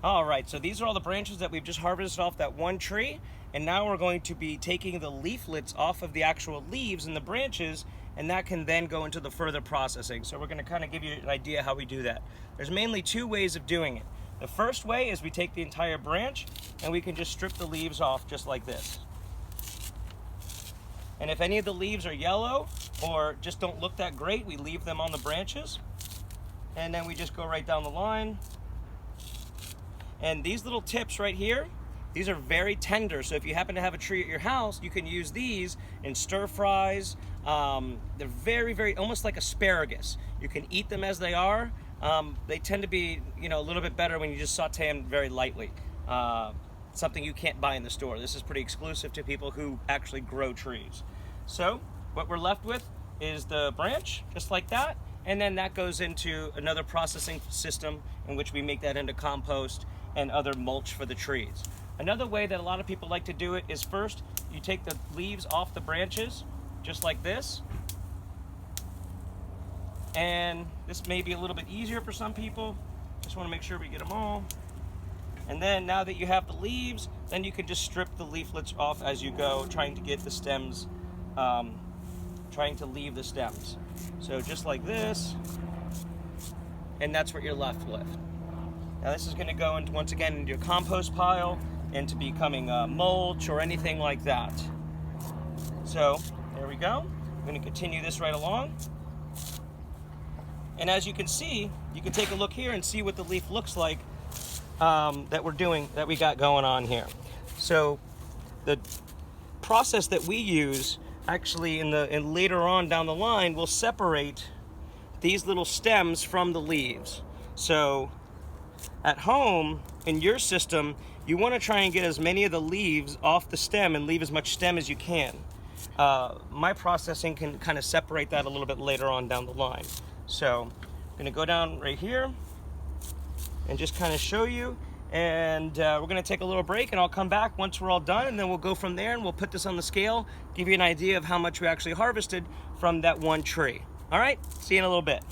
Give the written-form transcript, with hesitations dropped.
All right, so these are all the branches that we've just harvested off that one tree, and now we're going to be taking the leaflets off of the actual leaves and the branches, and that can then go into the further processing. So we're going to kind of give you an idea how we do that. There's mainly two ways of doing it. The first way is we take the entire branch and we can just strip the leaves off just like this. And if any of the leaves are yellow or just don't look that great, we leave them on the branches, and then we just go right down the line. And these little tips right here, these are very tender. So if you happen to have a tree at your house, you can use these in stir fries. They're very, very, almost like asparagus. You can eat them as they are. They tend to be, a little bit better when you just saute them very lightly. Something you can't buy in the store. This is pretty exclusive to people who actually grow trees. So what we're left with is the branch, just like that. And then that goes into another processing system in which we make that into compost and other mulch for the trees. Another way that a lot of people like to do it is first you take the leaves off the branches just like this, and this may be a little bit easier for some people. Just want to make sure we get them all. And then now that you have the leaves, then you can just strip the leaflets off as you go, trying to get the stems, trying to leave the stems. So just like this, and that's what you're left with. Now this is going to go into, once again, into your compost pile, into becoming mulch or anything like that. So there we go. I'm going to continue this right along. And as you can see, you can take a look here and see what the leaf looks like that we got going on here. So the process that we use actually in later on down the line will separate these little stems from the leaves. So at home, in your system, you want to try and get as many of the leaves off the stem and leave as much stem as you can. My processing can kind of separate that a little bit later on down the line. So I'm going to go down right here and just kind of show you, and we're going to take a little break, and I'll come back once we're all done, and then we'll go from there and we'll put this on the scale, give you an idea of how much we actually harvested from that one tree. All right, see you in a little bit.